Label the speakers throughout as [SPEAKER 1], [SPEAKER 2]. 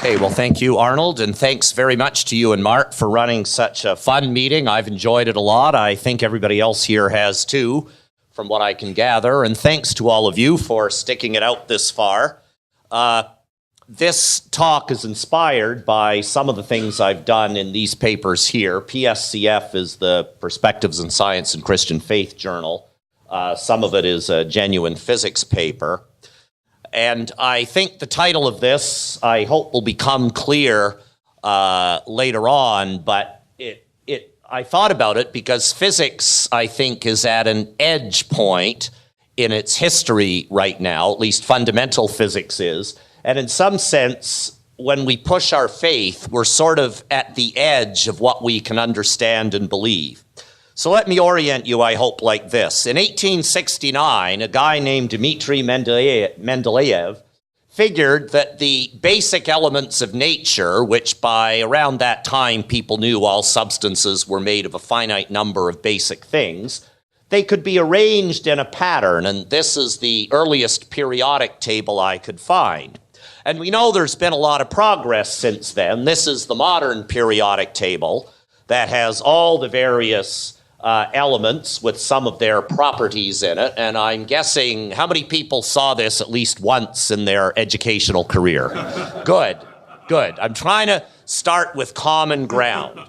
[SPEAKER 1] Okay, well, thank you, Arnold, and thanks very much to you and Mark for running such a fun meeting. I've enjoyed it a lot. I think everybody else here has too, from what I can gather, and thanks to all of you for sticking it out this far. This talk is inspired by some of the things I've done in these papers here. PSCF is the Perspectives in Science and Christian Faith journal. Some of it is a genuine physics paper. And I think the title of this, I hope, will become clear later on, but I thought about it because physics, I think, is at an edge point in its history right now, at least fundamental physics is. And in some sense, when we push our faith, we're sort of at the edge of what we can understand and believe. So let me orient you, I hope, like this. In 1869, a guy named Dmitri Mendeleev figured that the basic elements of nature, which by around that time people knew all substances were made of a finite number of basic things, they could be arranged in a pattern, and this is the earliest periodic table I could find. And we know there's been a lot of progress since then. This is the modern periodic table that has all the various elements with some of their properties in it, and I'm guessing how many people saw this at least once in their educational career? Good. I'm trying to start with common ground.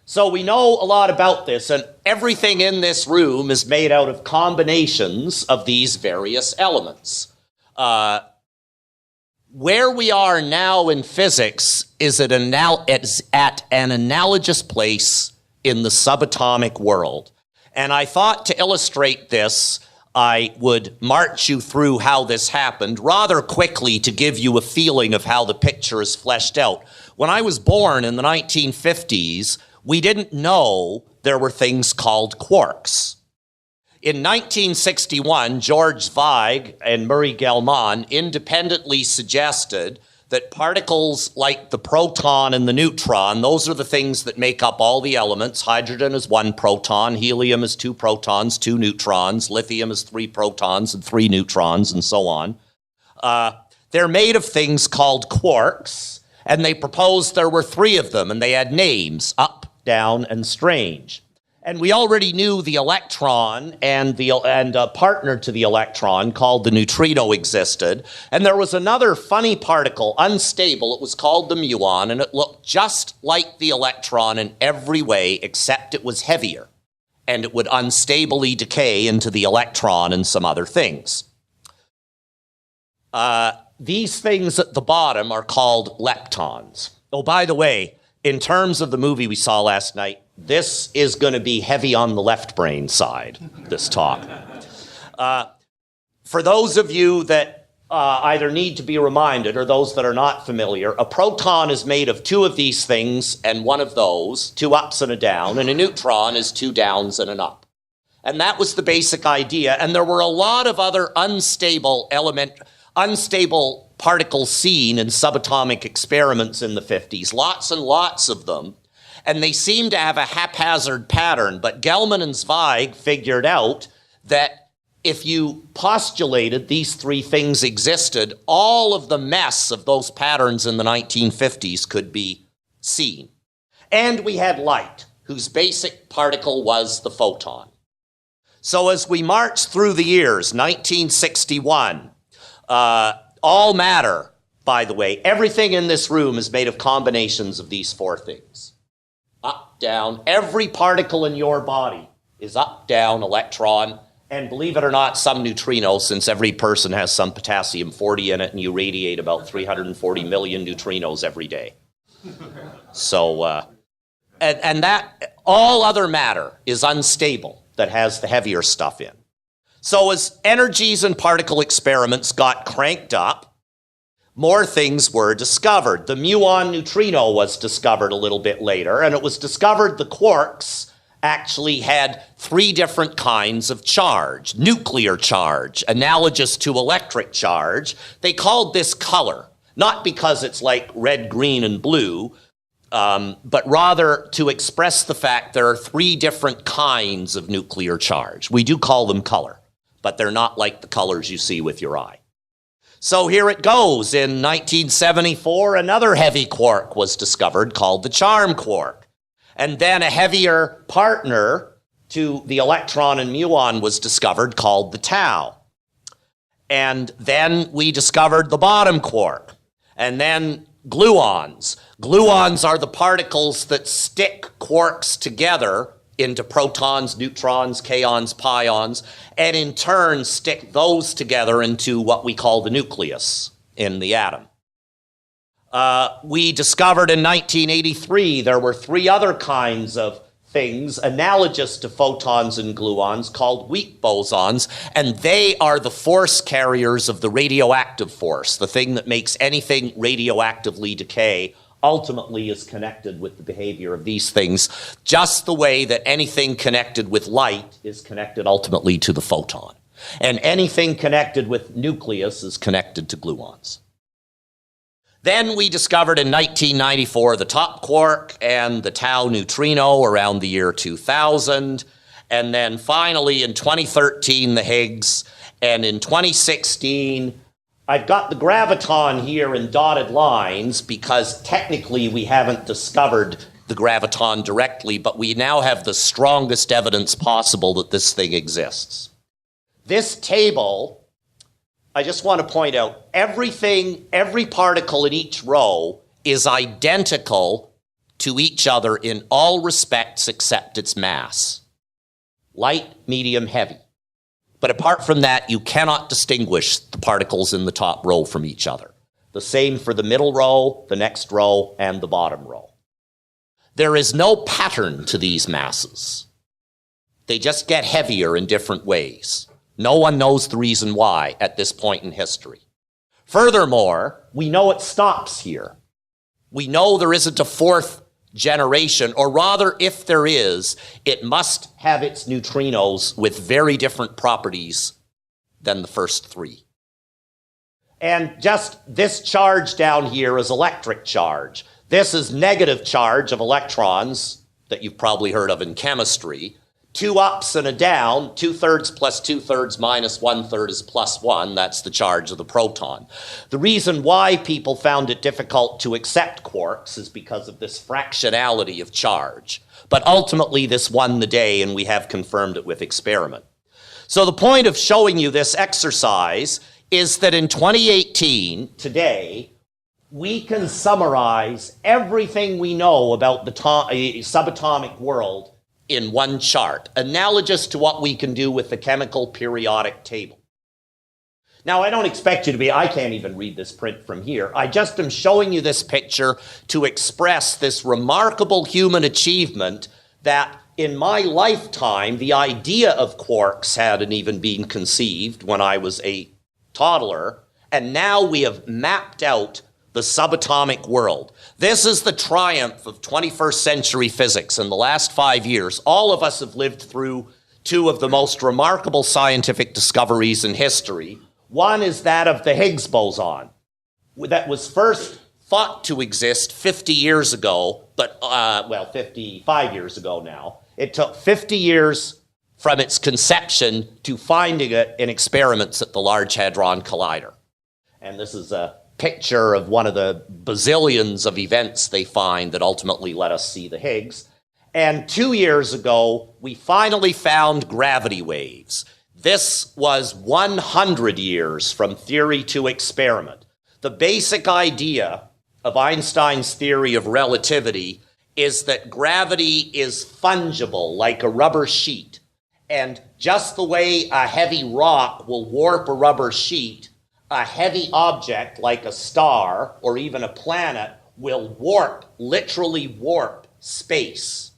[SPEAKER 1] So we know a lot about this, and everything in this room is made out of combinations of these various elements. Where we are now in physics is at an analogous place in the subatomic world. And I thought to illustrate this, I would march you through how this happened rather quickly to give you a feeling of how the picture is fleshed out. When I was born in the 1950s, we didn't know there were things called quarks. In 1961, George Zweig and Murray Gell-Mann independently suggested that particles like the proton and the neutron, those are the things that make up all the elements. Hydrogen is 1 proton, helium is 2 protons, 2 neutrons, lithium is 3 protons and 3 neutrons, and so on. They're made of things called quarks, and they proposed there were 3 of them, and they had names, up, down, and strange. And we already knew the electron and a partner to the electron called the neutrino existed. And there was another funny particle, unstable. It was called the muon, and it looked just like the electron in every way, except it was heavier. And it would unstably decay into the electron and some other things. These things at the bottom are called leptons. Oh, by the way, in terms of the movie we saw last night, this is going to be heavy on the left brain side, this talk. For those of you that either need to be reminded or those that are not familiar, a proton is made of 2 of these things and 1 of those, 2 ups and a down, and a neutron is 2 downs and an up. And that was the basic idea. And there were a lot of other unstable particles seen in subatomic experiments in the 50s, lots and lots of them. And they seem to have a haphazard pattern, but Gell-Mann and Zweig figured out that if you postulated these 3 things existed, all of the mess of those patterns in the 1950s could be seen. And we had light, whose basic particle was the photon. So as we march through the years, 1961, all matter, by the way, everything in this room is made of combinations of these 4 things. Up, down, every particle in your body is up, down, electron, and believe it or not, some neutrinos, since every person has some potassium-40 in it, and you radiate about 340 million neutrinos every day. So, and that, all other matter is unstable that has the heavier stuff in. So as energies and particle experiments got cranked up, more things were discovered. The muon neutrino was discovered a little bit later, and it was discovered the quarks actually had 3 different kinds of charge. Nuclear charge, analogous to electric charge. They called this color, not because it's like red, green, and blue, but rather to express the fact there are 3 different kinds of nuclear charge. We do call them color, but they're not like the colors you see with your eye. So here it goes. In 1974, another heavy quark was discovered called the charm quark. And then a heavier partner to the electron and muon was discovered called the tau. And then we discovered the bottom quark. And then gluons. Gluons are the particles that stick quarks together into protons, neutrons, kaons, pions, and in turn stick those together into what we call the nucleus in the atom. We discovered in 1983 there were three other kinds of things analogous to photons and gluons called weak bosons, and they are the force carriers of the radioactive force. The thing that makes anything radioactively decay ultimately is connected with the behavior of these things, just the way that anything connected with light is connected ultimately to the photon. And anything connected with nucleus is connected to gluons. Then we discovered in 1994 the top quark and the tau neutrino around the year 2000. And then finally in 2013, the Higgs. And in 2016, I've got the graviton here in dotted lines because technically we haven't discovered the graviton directly, but we now have the strongest evidence possible that this thing exists. This table, I just want to point out, every particle in each row is identical to each other in all respects except its mass. Light, medium, heavy. But apart from that, you cannot distinguish the particles in the top row from each other. The same for the middle row, the next row, and the bottom row. There is no pattern to these masses. They just get heavier in different ways. No one knows the reason why at this point in history. Furthermore, we know it stops here. We know there isn't a fourth generation, or rather, if there is, it must have its neutrinos with very different properties than the first three. And just this charge down here is electric charge. This is negative charge of electrons that you've probably heard of in chemistry. Two ups and a down, 2/3 plus 2/3 minus 1/3 is +1. That's the charge of the proton. The reason why people found it difficult to accept quarks is because of this fractionality of charge. But ultimately, this won the day, and we have confirmed it with experiment. So the point of showing you this exercise is that in 2018, today, we can summarize everything we know about the subatomic world in one chart, analogous to what we can do with the chemical periodic table. Now, I don't expect you to I can't even read this print from here. I just am showing you this picture to express this remarkable human achievement that in my lifetime, the idea of quarks hadn't even been conceived when I was a toddler, and now we have mapped out the subatomic world. This is the triumph of 21st century physics. In the last 5 years, all of us have lived through two of the most remarkable scientific discoveries in history. One is that of the Higgs boson, that was first thought to exist 50 years ago, but, 55 years ago now. It took 50 years from its conception to finding it in experiments at the Large Hadron Collider. And this is a picture of one of the bazillions of events they find that ultimately let us see the Higgs. And 2 years ago, we finally found gravity waves. This was 100 years from theory to experiment. The basic idea of Einstein's theory of relativity is that gravity is fungible like a rubber sheet. And just the way a heavy rock will warp a rubber sheet, a heavy object like a star or even a planet will literally warp space.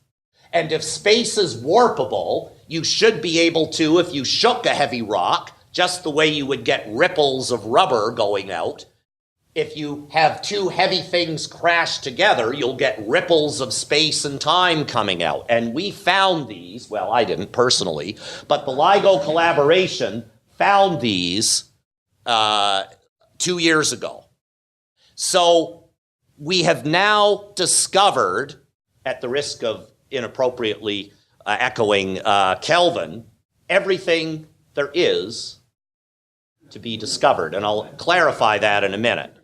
[SPEAKER 1] And if space is warpable, you should be able to, if you shook a heavy rock, just the way you would get ripples of rubber going out, if you have two heavy things crash together, you'll get ripples of space and time coming out. And we found these, well, I didn't personally, but the LIGO collaboration found these 2 years ago. So we have now discovered, at the risk of inappropriately echoing Kelvin, everything there is to be discovered, and I'll clarify that in a minute.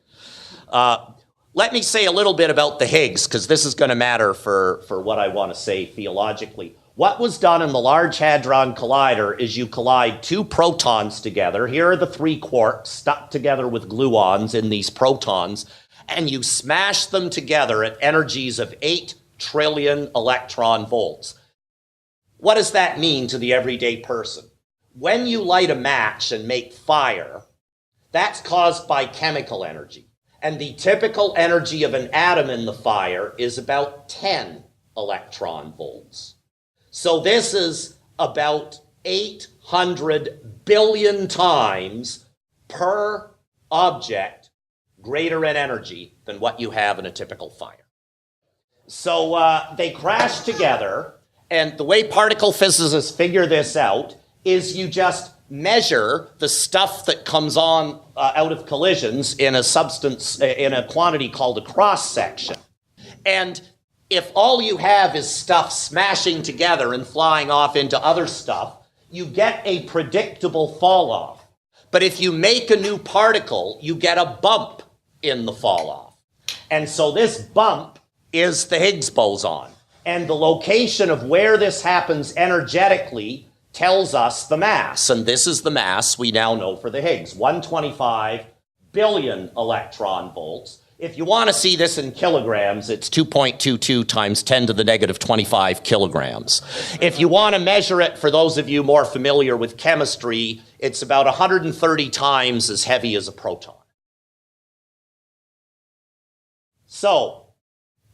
[SPEAKER 1] Let me say a little bit about the Higgs, because this is going to matter for what I want to say theologically. What was done in the Large Hadron Collider is you collide two protons together. Here are the three quarks stuck together with gluons in these protons, and you smash them together at energies of 8 trillion electron volts. What does that mean to the everyday person? When you light a match and make fire, that's caused by chemical energy. And the typical energy of an atom in the fire is about 10 electron volts. So this is about 800 billion times per object greater in energy than what you have in a typical fire. So they crash together, and the way particle physicists figure this out is you just measure the stuff that comes on out of collisions in a substance, in a quantity called a cross-section. And if all you have is stuff smashing together and flying off into other stuff, you get a predictable fall-off. But if you make a new particle, you get a bump in the fall-off. And so this bump is the Higgs boson. And the location of where this happens energetically tells us the mass. And this is the mass we now know for the Higgs, 125 billion electron volts. If you want to see this in kilograms, it's 2.22 times 10 to the negative 25 kilograms. If you want to measure it, for those of you more familiar with chemistry, it's about 130 times as heavy as a proton. So,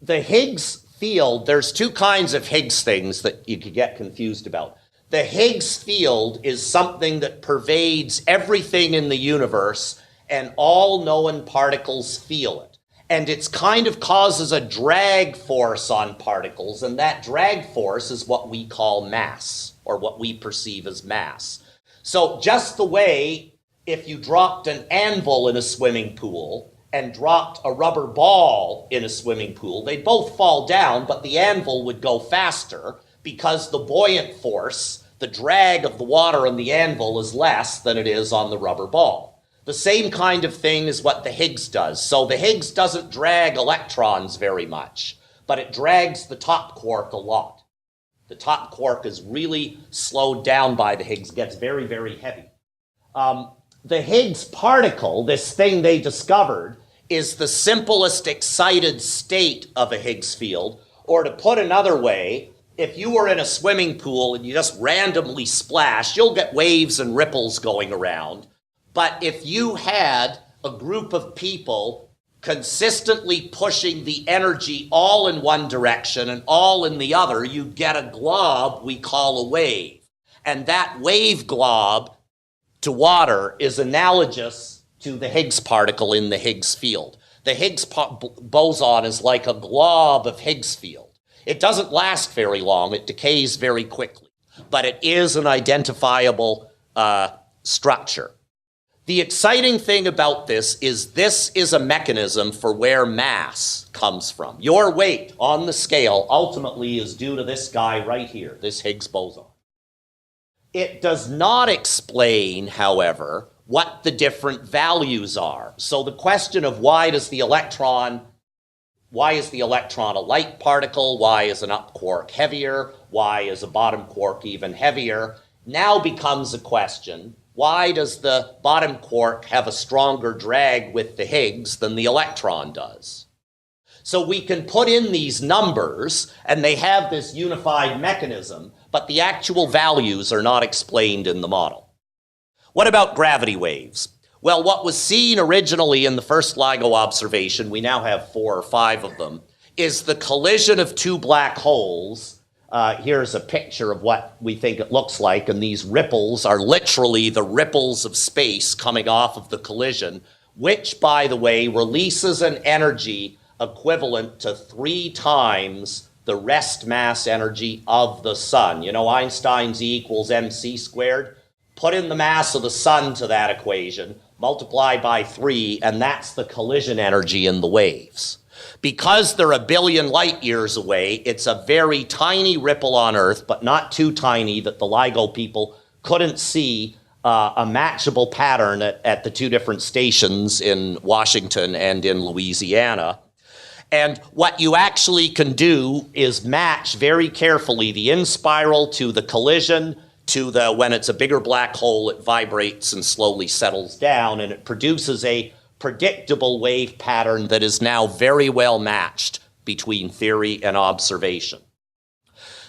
[SPEAKER 1] the Higgs field, there's two kinds of Higgs things that you could get confused about. The Higgs field is something that pervades everything in the universe, and all known particles feel it. And it kind of causes a drag force on particles, and that drag force is what we call mass, or what we perceive as mass. So just the way if you dropped an anvil in a swimming pool and dropped a rubber ball in a swimming pool, they'd both fall down, but the anvil would go faster because the buoyant force, the drag of the water on the anvil, is less than it is on the rubber ball. The same kind of thing is what the Higgs does. So the Higgs doesn't drag electrons very much, but it drags the top quark a lot. The top quark is really slowed down by the Higgs, gets very, very heavy. The Higgs particle, this thing they discovered, is the simplest excited state of a Higgs field. Or to put another way, if you were in a swimming pool and you just randomly splash, you'll get waves and ripples going around. But if you had a group of people consistently pushing the energy all in one direction and all in the other, you'd get a glob we call a wave. And that wave glob to water is analogous to the Higgs particle in the Higgs field. The Higgs boson is like a glob of Higgs field. It doesn't last very long. It decays very quickly. But it is an identifiable structure. The exciting thing about this is a mechanism for where mass comes from. Your weight on the scale ultimately is due to this guy right here, this Higgs boson. It does not explain, however, what the different values are. So the question of why is the electron a light particle? Why is an up quark heavier? Why is a bottom quark even heavier? Now becomes a question. Why does the bottom quark have a stronger drag with the Higgs than the electron does? So we can put in these numbers, and they have this unified mechanism, but the actual values are not explained in the model. What about gravity waves? Well, what was seen originally in the first LIGO observation, we now have 4 or 5 of them, is the collision of two black holes. Here's a picture of what we think it looks like, and these ripples are literally the ripples of space coming off of the collision, which, by the way, releases an energy equivalent to 3 times the rest mass energy of the sun. You know, Einstein's E equals mc squared? Put in the mass of the sun to that equation, multiply by 3, and that's the collision energy in the waves. Because they're a billion light years away, it's a very tiny ripple on Earth, but not too tiny that the LIGO people couldn't see a matchable pattern at the two different stations in Washington and in Louisiana. And what you actually can do is match very carefully the in-spiral to the collision to the, when it's a bigger black hole, it vibrates and slowly settles down, and it produces a predictable wave pattern that is now very well matched between theory and observation.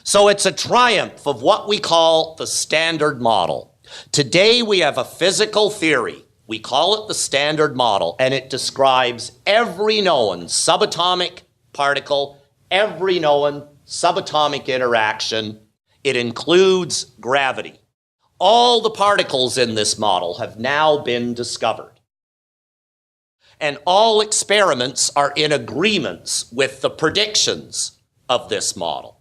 [SPEAKER 1] So it's a triumph of what we call the Standard Model. Today we have a physical theory. We call it the Standard Model, and it describes every known subatomic particle, every known subatomic interaction. It includes gravity. All the particles in this model have now been discovered. And all experiments are in agreement with the predictions of this model.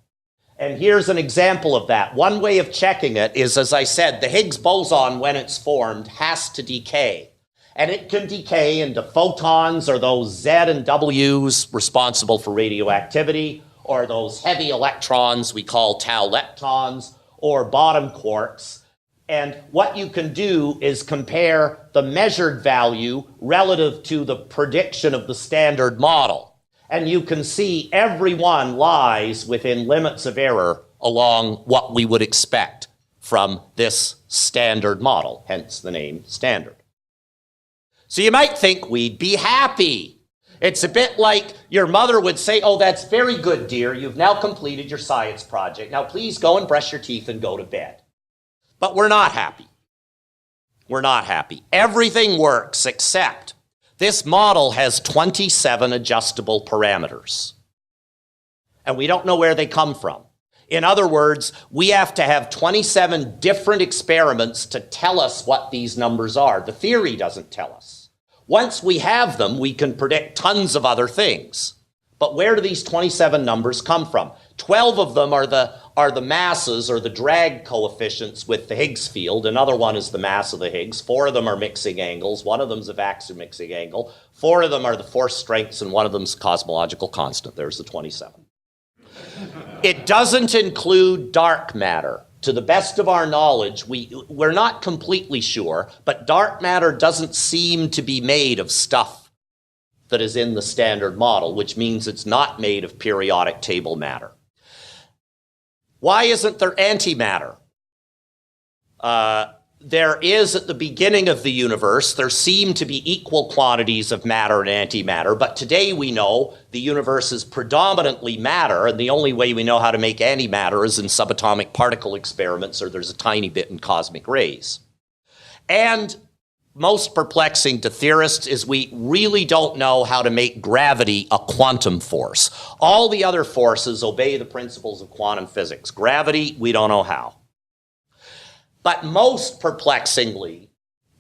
[SPEAKER 1] And here's an example of that. One way of checking it is, as I said, the Higgs boson, when it's formed, has to decay. And it can decay into photons, or those Z and Ws responsible for radioactivity, or those heavy electrons we call tau leptons, or bottom quarks. And what you can do is compare the measured value relative to the prediction of the Standard Model. And you can see every one lies within limits of error along what we would expect from this Standard Model, hence the name Standard. So you might think we'd be happy. It's a bit like your mother would say, "Oh, that's very good, dear. You've now completed your science project. Now please go and brush your teeth and go to bed." But we're not happy. We're not happy. Everything works except this model has 27 adjustable parameters. And we don't know where they come from. In other words, we have to have 27 different experiments to tell us what these numbers are. The theory doesn't tell us. Once we have them, we can predict tons of other things. But where do these 27 numbers come from? 12 of them are the masses, or the drag coefficients with the Higgs field. Another one is the mass of the Higgs. 4 of them are mixing angles. 1 of them is a vacuum mixing angle. 4 of them are the force strengths, and 1 of them is cosmological constant. There's the 27. It doesn't include dark matter. To the best of our knowledge, we're not completely sure, but dark matter doesn't seem to be made of stuff that is in the Standard Model, which means it's not made of periodic table matter. Why isn't there antimatter? There is, at the beginning of the universe, there seemed to be equal quantities of matter and antimatter, but today we know the universe is predominantly matter, and the only way we know how to make antimatter is in subatomic particle experiments, or there's a tiny bit in cosmic rays. And most perplexing to theorists is we really don't know how to make gravity a quantum force. All the other forces obey the principles of quantum physics. Gravity, we don't know how. But most perplexingly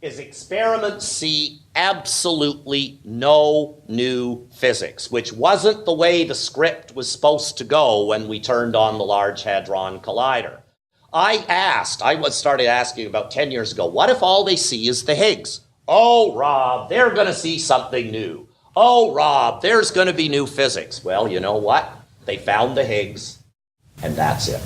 [SPEAKER 1] is experiments see absolutely no new physics, which wasn't the way the script was supposed to go when we turned on the Large Hadron Collider. I started asking about 10 years ago, what if all they see is the Higgs? Oh, Rob, they're going to see something new. Oh, Rob, there's going to be new physics. Well, you know what? They found the Higgs, and that's it.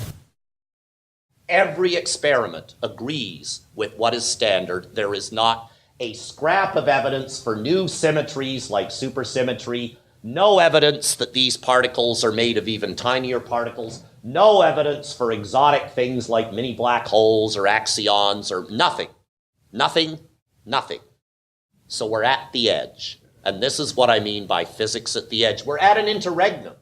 [SPEAKER 1] Every experiment agrees with what is standard. There is not a scrap of evidence for new symmetries like supersymmetry, no evidence that these particles are made of even tinier particles, no evidence for exotic things like mini black holes or axions, or nothing. Nothing, nothing. So we're at the edge. And this is what I mean by physics at the edge. We're at an interregnum.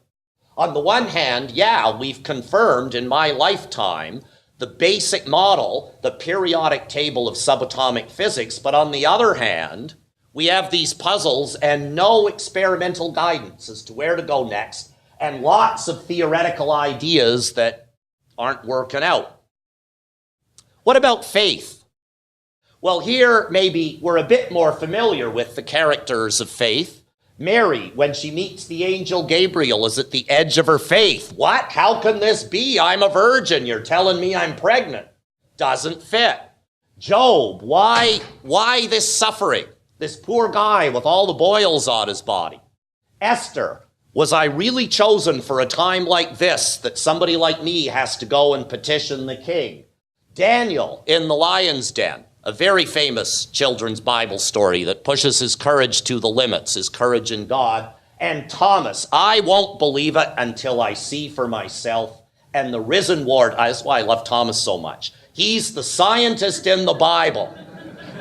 [SPEAKER 1] On the one hand, yeah, we've confirmed in my lifetime the basic model, the periodic table of subatomic physics, but on the other hand, we have these puzzles and no experimental guidance as to where to go next, and lots of theoretical ideas that aren't working out. What about faith? Well, here maybe we're a bit more familiar with the characters of faith. Mary, when she meets the angel Gabriel, is at the edge of her faith. What? How can this be? I'm a virgin. You're telling me I'm pregnant. Doesn't fit. Job, why this suffering? This poor guy with all the boils on his body. Esther, was I really chosen for a time like this that somebody like me has to go and petition the king? Daniel in the lion's den. a very famous children's Bible story that pushes his courage to the limits, his courage in God. And Thomas, I won't believe it until I see for myself. And the risen Lord, that's why I love Thomas so much. He's the scientist in the Bible.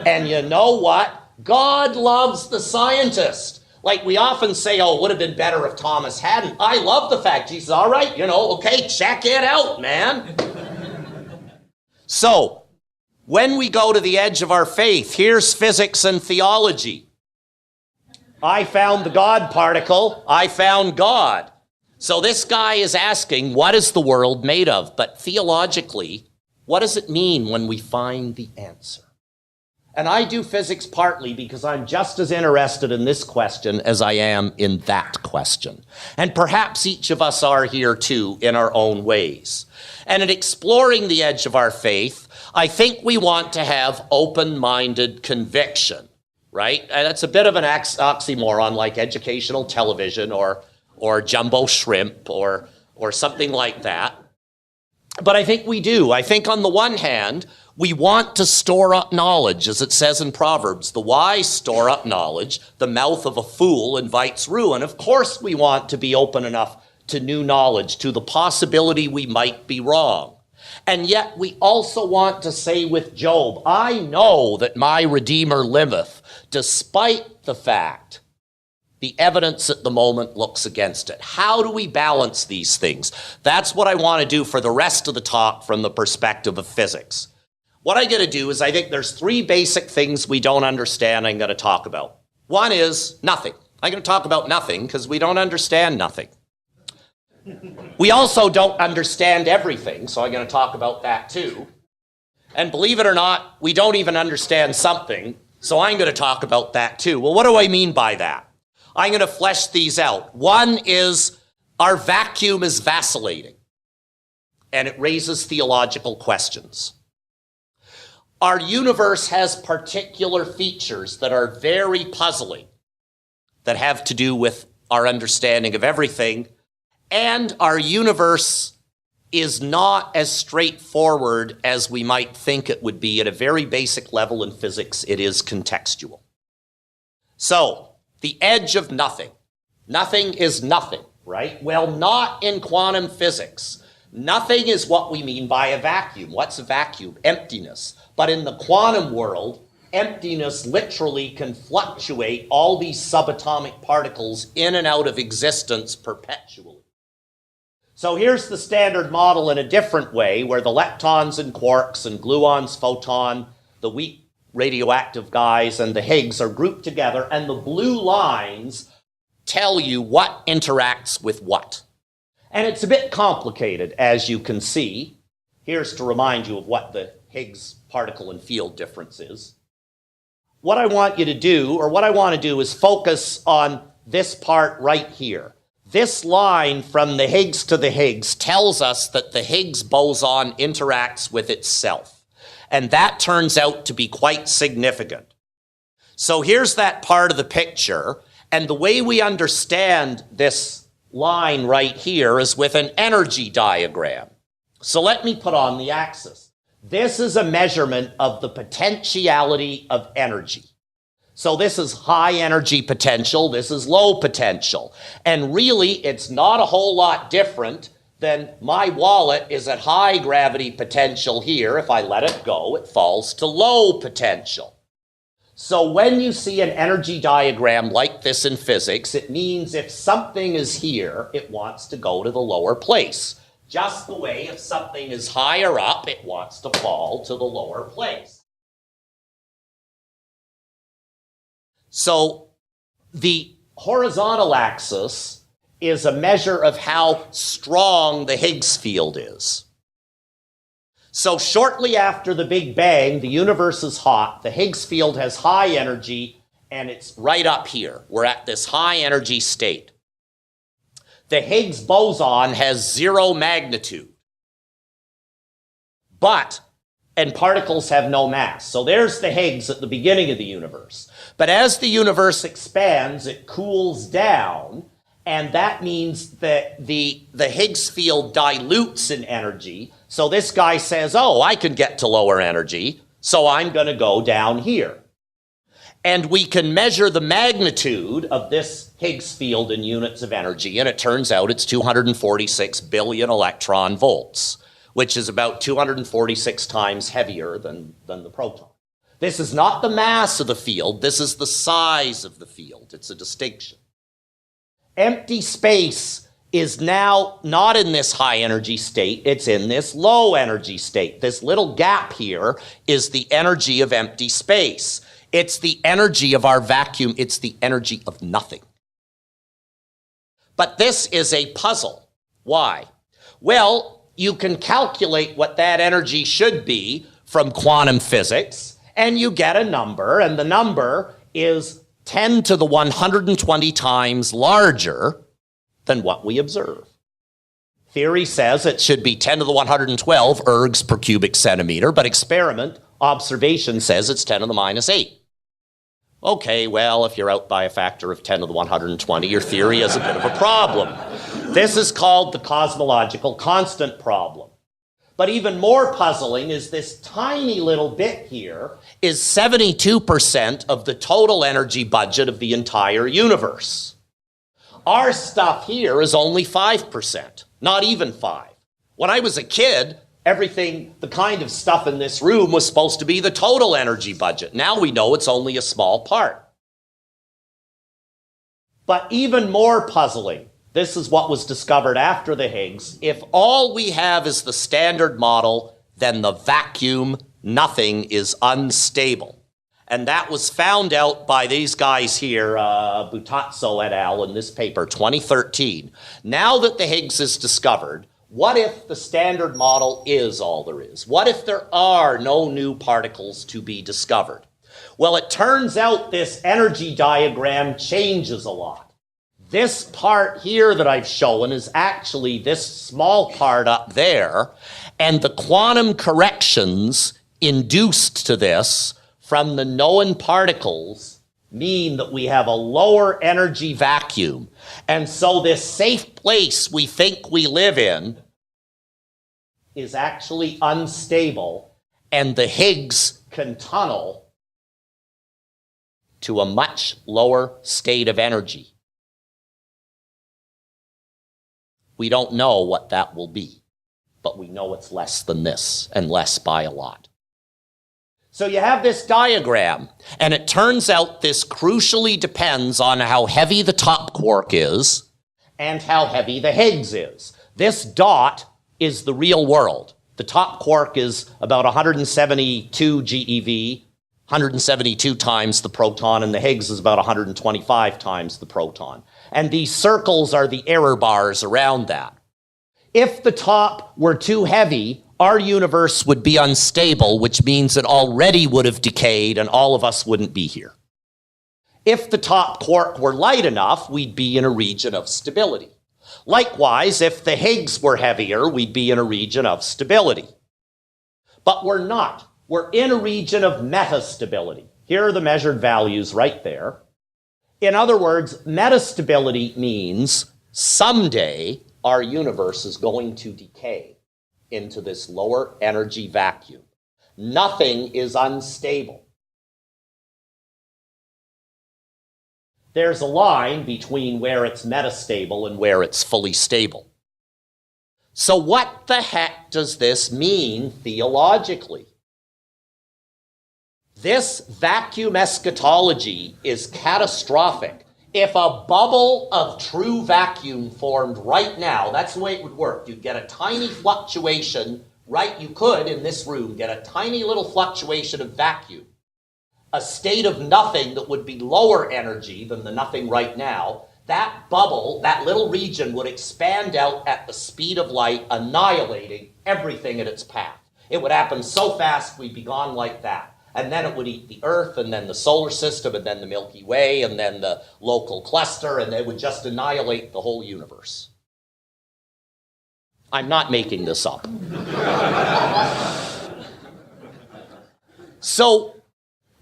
[SPEAKER 1] And you know what? God loves the scientist. Like we often say, oh, it would have been better if Thomas hadn't. I love the fact Jesus, all right, okay, check it out, man. So, when we go to the edge of our faith, here's physics and theology. I found the God particle. I found God. So this guy is asking, what is the world made of? But theologically, what does it mean when we find the answer? And I do physics partly because I'm just as interested in this question as I am in that question. And perhaps each of us are here too in our own ways. And in exploring the edge of our faith, I think we want to have open-minded conviction, right? And that's a bit of an oxymoron like educational television or jumbo shrimp or something like that. But I think we do. I think on the one hand, we want to store up knowledge, as it says in Proverbs. The wise store up knowledge. The mouth of a fool invites ruin. Of course we want to be open enough to new knowledge, to the possibility we might be wrong. And yet we also want to say with Job, I know that my Redeemer liveth, despite the fact the evidence at the moment looks against it. How do we balance these things? That's what I want to do for the rest of the talk from the perspective of physics. What I'm going to do is I think there's three basic things we don't understand I'm going to talk about. One is nothing. I'm going to talk about nothing because we don't understand nothing. We also don't understand everything, so I'm going to talk about that too. And believe it or not, we don't even understand something, so I'm going to talk about that too. Well, what do I mean by that? I'm going to flesh these out. One is our vacuum is vacillating, and it raises theological questions. Our universe has particular features that are very puzzling, that have to do with our understanding of everything. And our universe is not as straightforward as we might think it would be. At a very basic level in physics, it is contextual. So, the edge of nothing. Nothing is nothing, right? Well, not in quantum physics. Nothing is what we mean by a vacuum. What's a vacuum? Emptiness. But in the quantum world, emptiness literally can fluctuate all these subatomic particles in and out of existence perpetually. So here's the standard model in a different way, where the leptons and quarks and gluons, photon, the weak radioactive guys, and the Higgs are grouped together, and the blue lines tell you what interacts with what. And it's a bit complicated, as you can see. Here's to remind you of what the Higgs particle and field difference is. What I want you to do, or what I want to do, is focus on this part right here. This line from the Higgs to the Higgs tells us that the Higgs boson interacts with itself. And that turns out to be quite significant. So here's that part of the picture. And the way we understand this line right here is with an energy diagram. So let me put on the axis. This is a measurement of the potentiality of energy. So this is high energy potential, this is low potential. And really, it's not a whole lot different than my wallet is at high gravity potential here. If I let it go, it falls to low potential. So when you see an energy diagram like this in physics, it means if something is here, it wants to go to the lower place. Just the way if something is higher up, it wants to fall to the lower place. So the horizontal axis is a measure of how strong the Higgs field is. So shortly after the Big Bang, the universe is hot, the Higgs field has high energy, and it's right up here. We're at this high energy state. The Higgs boson has 0 magnitude. And particles have no mass. So there's the Higgs at the beginning of the universe. But as the universe expands, it cools down, and that means that the Higgs field dilutes in energy. So this guy says, oh, I can get to lower energy. So I'm going to go down here. And we can measure the magnitude of this Higgs field in units of energy, and it turns out it's 246 billion electron volts, which is about 246 times heavier than the proton. This is not the mass of the field, this is the size of the field. It's a distinction. Empty space is now not in this high energy state, it's in this low energy state. This little gap here is the energy of empty space. It's the energy of our vacuum. It's the energy of nothing. But this is a puzzle. Why? Well, you can calculate what that energy should be from quantum physics, and you get a number, and the number is 10 to the 120 times larger than what we observe. Theory says it should be 10 to the 112 ergs per cubic centimeter, but experiment, observation says it's 10 to the minus 8. Okay, well, if you're out by a factor of 10 to the 120, your theory has a bit of a problem. This is called the cosmological constant problem. But even more puzzling is this tiny little bit here is 72% of the total energy budget of the entire universe. Our stuff here is only 5%, not even 5. When I was a kid, everything, the kind of stuff in this room was supposed to be the total energy budget. Now we know it's only a small part. But even more puzzling, this is what was discovered after the Higgs. If all we have is the standard model, then the vacuum, nothing, is unstable. And that was found out by these guys here, Butazzo et al. In this paper, 2013. Now that the Higgs is discovered, what if the standard model is all there is? What if there are no new particles to be discovered? Well, it turns out this energy diagram changes a lot. This part here that I've shown is actually this small part up there, and the quantum corrections induced to this from the known particles mean that we have a lower energy vacuum. And so this safe place we think we live in is actually unstable, and the Higgs can tunnel to a much lower state of energy. We don't know what that will be, but we know it's less than this, and less by a lot. So you have this diagram, and it turns out this crucially depends on how heavy the top quark is and how heavy the Higgs is. This dot is the real world. The top quark is about 172 GeV, 172 times the proton, and the Higgs is about 125 times the proton. And these circles are the error bars around that. If the top were too heavy, our universe would be unstable, which means it already would have decayed and all of us wouldn't be here. If the top quark were light enough, we'd be in a region of stability. Likewise, if the Higgs were heavier, we'd be in a region of stability. But we're not. We're in a region of metastability. Here are the measured values right there. In other words, metastability means someday our universe is going to decay into this lower energy vacuum. Nothing is unstable. There's a line between where it's metastable and where it's fully stable. So what the heck does this mean theologically? This vacuum eschatology is catastrophic. If a bubble of true vacuum formed right now, that's the way it would work. You'd get a tiny fluctuation, right? You could, in this room, get a tiny little fluctuation of vacuum. A state of nothing that would be lower energy than the nothing right now. That bubble, that little region, would expand out at the speed of light, annihilating everything in its path. It would happen so fast we'd be gone like that. And then it would eat the Earth, and then the solar system, and then the Milky Way, and then the local cluster, and they would just annihilate the whole universe. I'm not making this up. So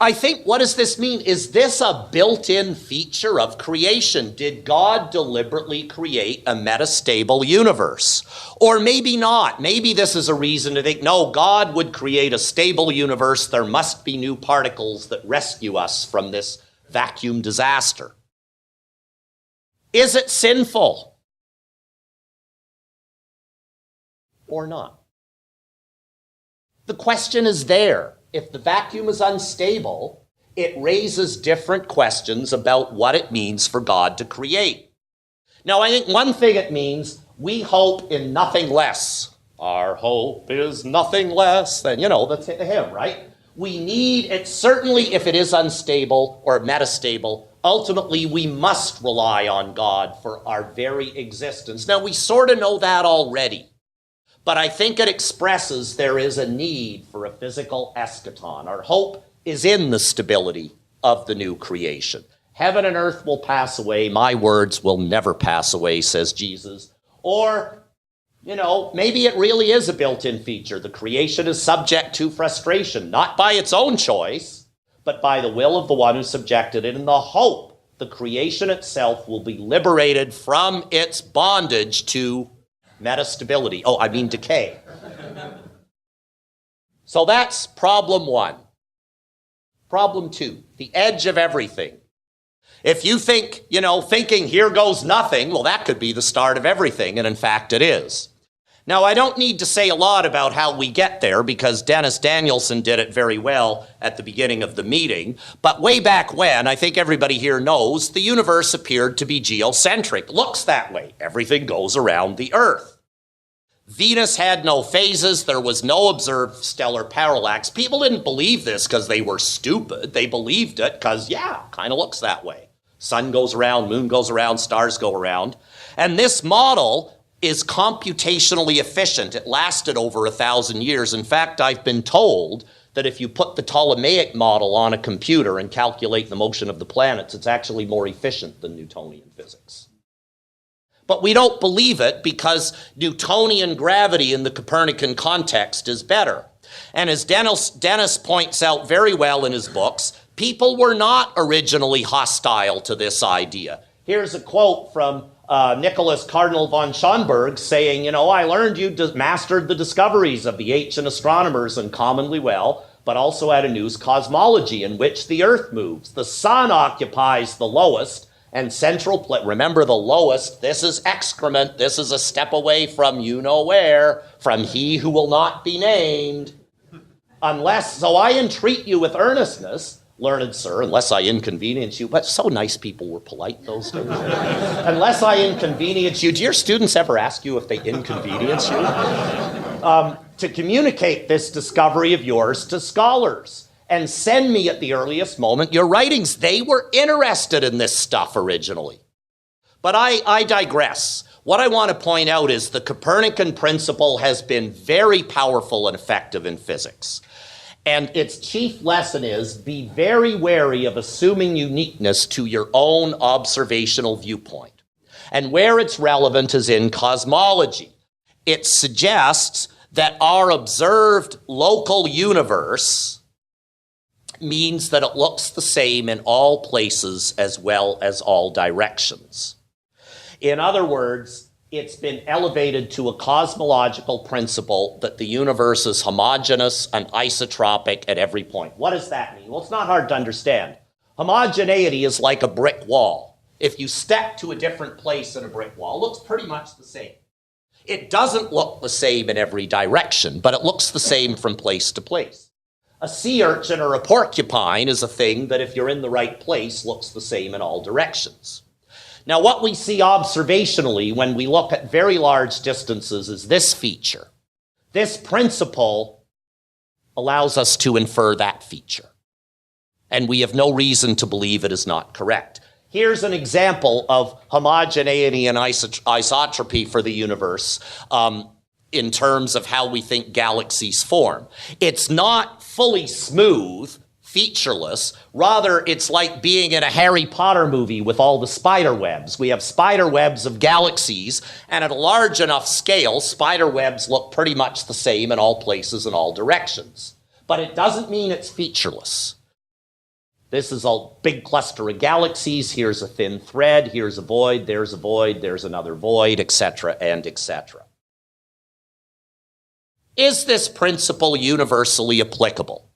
[SPEAKER 1] I think, what does this mean? Is this a built-in feature of creation? Did God deliberately create a metastable universe? Or maybe not. Maybe this is a reason to think, no, God would create a stable universe. There must be new particles that rescue us from this vacuum disaster. Is it sinful? Or not? The question is there. If the vacuum is unstable, it raises different questions about what it means for God to create. Now, I think one thing it means, we hope in nothing less. Our hope is nothing less than, that's the hymn, right? We need it, certainly if it is unstable or metastable, ultimately we must rely on God for our very existence. Now, we sort of know that already. But I think it expresses there is a need for a physical eschaton. Our hope is in the stability of the new creation. Heaven and earth will pass away. My words will never pass away, says Jesus. Or, maybe it really is a built-in feature. The creation is subject to frustration, not by its own choice, but by the will of the one who subjected it, in the hope the creation itself will be liberated from its bondage to metastability. Decay. So that's problem one. Problem two, the edge of everything. If you think, thinking here goes nothing, well, that could be the start of everything, and in fact it is. Now, I don't need to say a lot about how we get there because Dennis Danielson did it very well at the beginning of the meeting. But way back when, I think everybody here knows, the universe appeared to be geocentric. Looks that way. Everything goes around the Earth. Venus had no phases. There was no observed stellar parallax. People didn't believe this because they were stupid. They believed it because, kind of looks that way. Sun goes around, moon goes around, stars go around. And this model is computationally efficient. It lasted over 1,000 years. In fact, I've been told that if you put the Ptolemaic model on a computer and calculate the motion of the planets, it's actually more efficient than Newtonian physics. But we don't believe it because Newtonian gravity in the Copernican context is better. And as Dennis points out very well in his books, people were not originally hostile to this idea. Here's a quote from Nicholas Cardinal von Schönberg saying, I learned you mastered the discoveries of the ancient astronomers uncommonly well, but also had a news cosmology in which the Earth moves. The sun occupies the lowest and central remember the lowest, this is excrement, this is a step away from you-know-where, from he who will not be named. So I entreat you with earnestness, learned sir, unless I inconvenience you, but so nice people were polite those days. Unless I inconvenience you, do your students ever ask you if they inconvenience you? To communicate this discovery of yours to scholars. And send me at the earliest moment your writings. They were interested in this stuff originally. But I digress. What I want to point out is the Copernican Principle has been very powerful and effective in physics. And its chief lesson is be very wary of assuming uniqueness to your own observational viewpoint. And where it's relevant is in cosmology. It suggests that our observed local universe means that it looks the same in all places as well as all directions. In other words, it's been elevated to a cosmological principle that the universe is homogeneous and isotropic at every point. What does that mean? Well, it's not hard to understand. Homogeneity is like a brick wall. If you step to a different place in a brick wall, it looks pretty much the same. It doesn't look the same in every direction, but it looks the same from place to place. A sea urchin or a porcupine is a thing that if you're in the right place looks the same in all directions. Now what we see observationally when we look at very large distances is this feature. This principle allows us to infer that feature. And we have no reason to believe it is not correct. Here's an example of homogeneity and isotropy for the universe in terms of how we think galaxies form. It's not fully smooth, featureless. Rather, it's like being in a Harry Potter movie with all the spider webs. We have spider webs of galaxies, and at a large enough scale, spider webs look pretty much the same in all places and all directions. But it doesn't mean it's featureless. This is a big cluster of galaxies. Here's a thin thread. Here's a void. There's another void, etc., and etc. Is this principle universally applicable?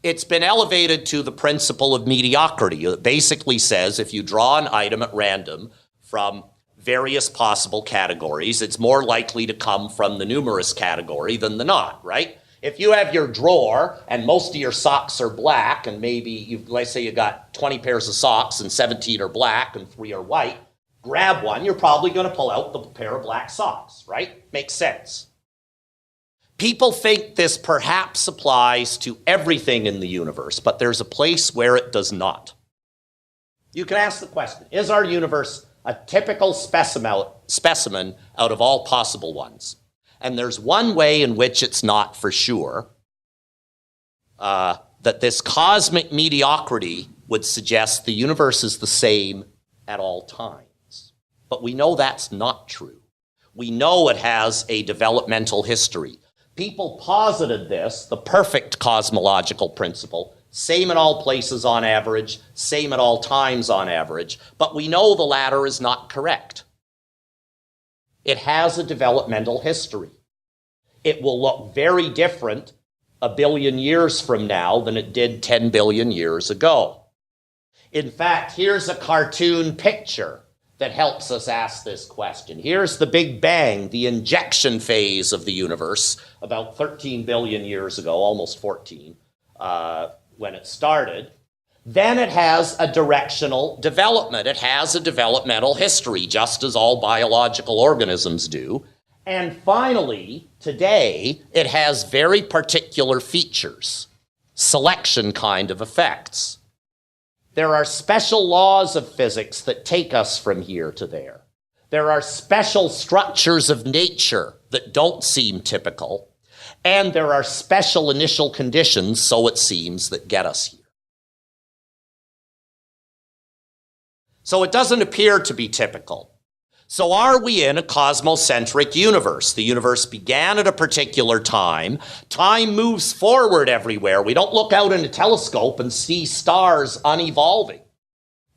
[SPEAKER 1] It's been elevated to the principle of mediocrity. It basically says if you draw an item at random from various possible categories, it's more likely to come from the numerous category than the not, right? If you have your drawer and most of your socks are black and maybe, let's say you got 20 pairs of socks and 17 are black and 3 are white, grab one, you're probably going to pull out the pair of black socks, right? Makes sense. People think this perhaps applies to everything in the universe, but there's a place where it does not. You can ask the question, is our universe a typical specimen out of all possible ones? And there's one way in which it's not for sure, that this cosmic mediocrity would suggest the universe is the same at all times. But we know that's not true. We know it has a developmental history. People posited this, the perfect cosmological principle, same in all places on average, same at all times on average, but we know the latter is not correct. It has a developmental history. It will look very different a billion years from now than it did 10 billion years ago. In fact, here's a cartoon picture that helps us ask this question. Here's the Big Bang, the injection phase of the universe, about 13 billion years ago, almost 14, when it started. Then it has a directional development. It has a developmental history, just as all biological organisms do. And finally, today, it has very particular features, selection kind of effects. There are special laws of physics that take us from here to there. There are special structures of nature that don't seem typical. And there are special initial conditions, so it seems, that get us here. So it doesn't appear to be typical. So are we in a cosmocentric universe? The universe began at a particular time. Time moves forward everywhere. We don't look out in a telescope and see stars unevolving.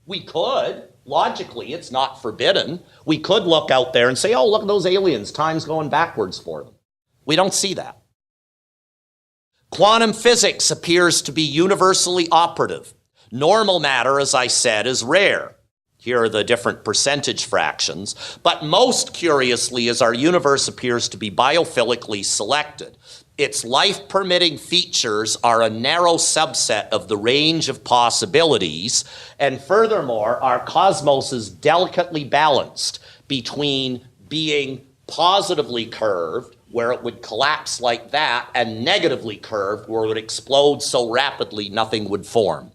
[SPEAKER 1] We could. Logically, it's not forbidden. We could look out there and say, oh, look at those aliens. Time's going backwards for them. We don't see that. Quantum physics appears to be universally operative. Normal matter, as I said, is rare. Here are the different percentage fractions. But most curiously, as our universe appears to be biophilically selected, its life-permitting features are a narrow subset of the range of possibilities. And furthermore, our cosmos is delicately balanced between being positively curved, where it would collapse like that, and negatively curved, where it would explode so rapidly nothing would form.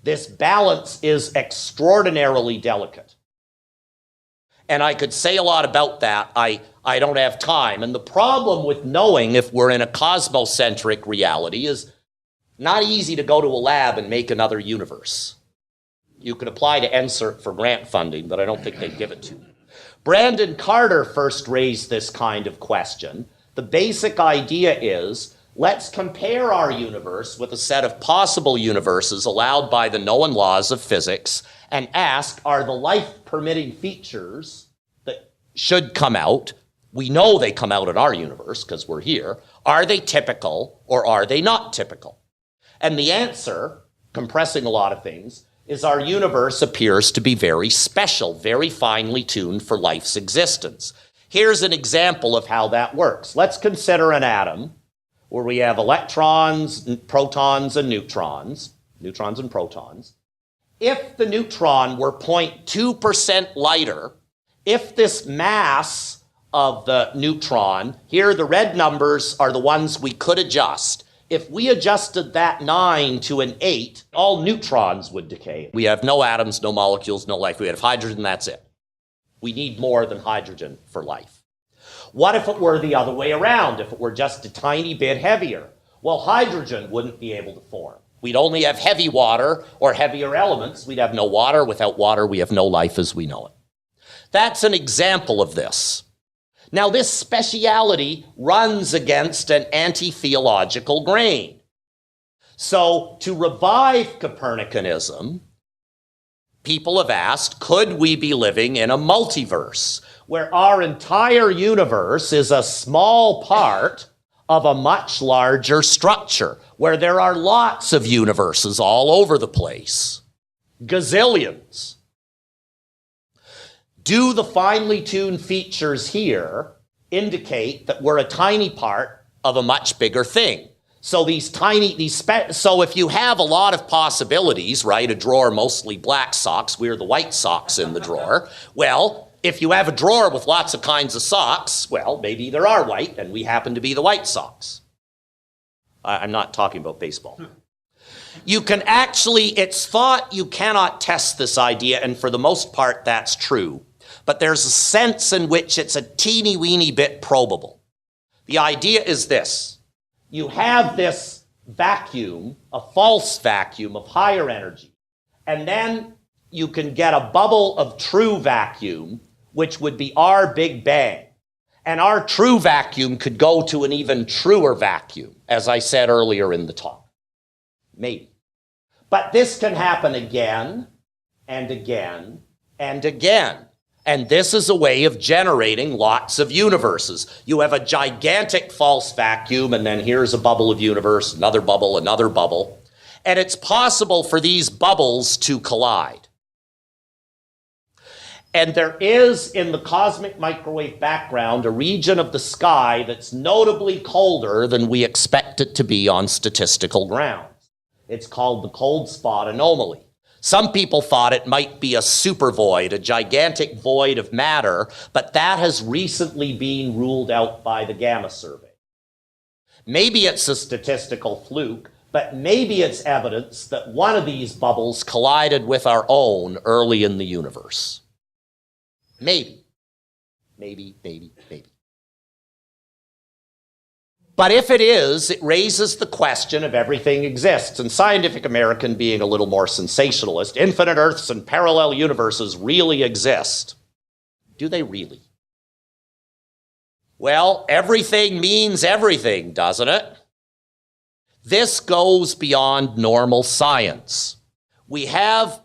[SPEAKER 1] This balance is extraordinarily delicate. And I could say a lot about that. I don't have time. And the problem with knowing if we're in a cosmocentric reality is not easy to go to a lab and make another universe. You could apply to NSERC for grant funding, but I don't think they'd give it to you. Brandon Carter first raised this kind of question. The basic idea is, let's compare our universe with a set of possible universes allowed by the known laws of physics and ask, are the life-permitting features that should come out, we know they come out in our universe because we're here, are they typical or are they not typical? And the answer, compressing a lot of things, is our universe appears to be very special, very finely tuned for life's existence. Here's an example of how that works. Let's consider an atom where we have electrons, protons, and neutrons and protons. If the neutron were 0.2% lighter, if this mass of the neutron, here the red numbers are the ones we could adjust. If we adjusted that 9 to an 8, all neutrons would decay. We have no atoms, no molecules, no life. We have hydrogen, that's it. We need more than hydrogen for life. What if it were the other way around? If it were just a tiny bit heavier? Well, hydrogen wouldn't be able to form. We'd only have heavy water or heavier elements. We'd have no water. Without water, we have no life as we know it. That's an example of this. Now, this speciality runs against an anti-theological grain. So to revive Copernicanism, people have asked, could we be living in a multiverse where our entire universe is a small part of a much larger structure, where there are lots of universes all over the place, gazillions? Do the finely tuned features here indicate that we're a tiny part of a much bigger thing? So so if you have a lot of possibilities, right, a drawer mostly black socks, we're the white socks in the drawer. Well, if you have a drawer with lots of kinds of socks, well, maybe there are white and we happen to be the white socks. I'm not talking about baseball. You can actually, it's thought you cannot test this idea, and for the most part that's true. But there's a sense in which it's a teeny weeny bit probable. The idea is this. You have this vacuum, a false vacuum of higher energy, and then you can get a bubble of true vacuum, which would be our Big Bang. And our true vacuum could go to an even truer vacuum, as I said earlier in the talk. Maybe. But this can happen again and again and again. And this is a way of generating lots of universes. You have a gigantic false vacuum, and then here's a bubble of universe, another bubble, another bubble. And it's possible for these bubbles to collide. And there is, in the cosmic microwave background, a region of the sky that's notably colder than we expect it to be on statistical grounds. It's called the cold spot anomaly. Some people thought it might be a supervoid, a gigantic void of matter, but that has recently been ruled out by the Gamma survey. Maybe it's a statistical fluke, but maybe it's evidence that one of these bubbles collided with our own early in the universe. Maybe. But if it is, it raises the question of everything exists. And Scientific American, being a little more sensationalist, infinite Earths and parallel universes really exist. Do they really? Well, everything means everything, doesn't it? This goes beyond normal science. We have,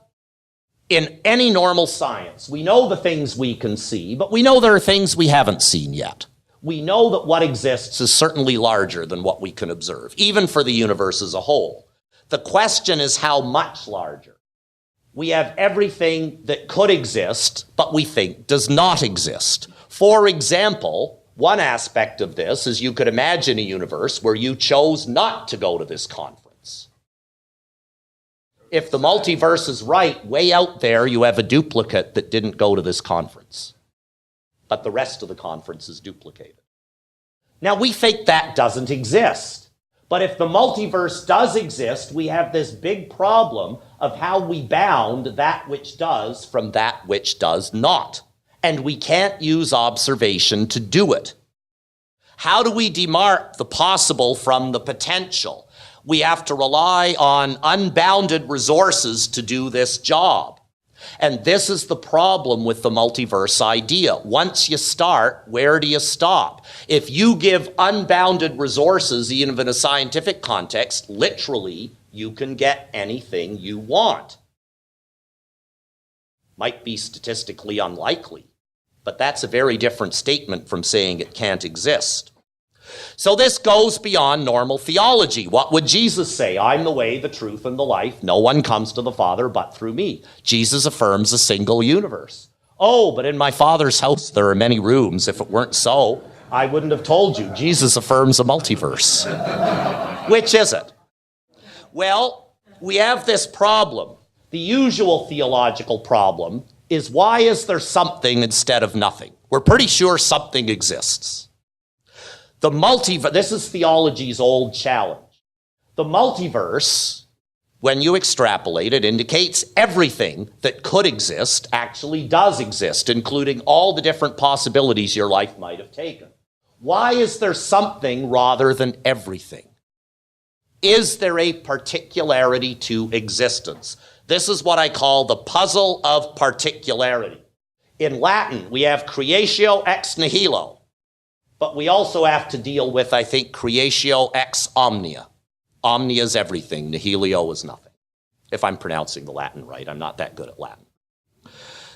[SPEAKER 1] in any normal science, we know the things we can see, but we know there are things we haven't seen yet. We know that what exists is certainly larger than what we can observe, even for the universe as a whole. The question is how much larger. We have everything that could exist, but we think does not exist. For example, one aspect of this is you could imagine a universe where you chose not to go to this conference. If the multiverse is right, way out there you have a duplicate that didn't go to this conference, but the rest of the conference is duplicated. Now, we think that doesn't exist. But if the multiverse does exist, we have this big problem of how we bound that which does from that which does not. And we can't use observation to do it. How do we demark the possible from the potential? We have to rely on unbounded resources to do this job. And this is the problem with the multiverse idea. Once you start, where do you stop? If you give unbounded resources, even in a scientific context, literally, you can get anything you want. Might be statistically unlikely, but that's a very different statement from saying it can't exist. So this goes beyond normal theology. What would Jesus say? I'm the way, the truth, and the life. No one comes to the Father but through me. Jesus affirms a single universe. Oh, but in my Father's house there are many rooms. If it weren't so, I wouldn't have told you. Jesus affirms a multiverse. Which is it? Well, we have this problem. The usual theological problem is, why is there something instead of nothing? We're pretty sure something exists. The multiverse, this is theology's old challenge. The multiverse, when you extrapolate it, indicates everything that could exist actually does exist, including all the different possibilities your life might have taken. Why is there something rather than everything? Is there a particularity to existence? This is what I call the puzzle of particularity. In Latin, we have creatio ex nihilo. But we also have to deal with, I think, creatio ex omnia. Omnia is everything, nihilio is nothing. If I'm pronouncing the Latin right, I'm not that good at Latin.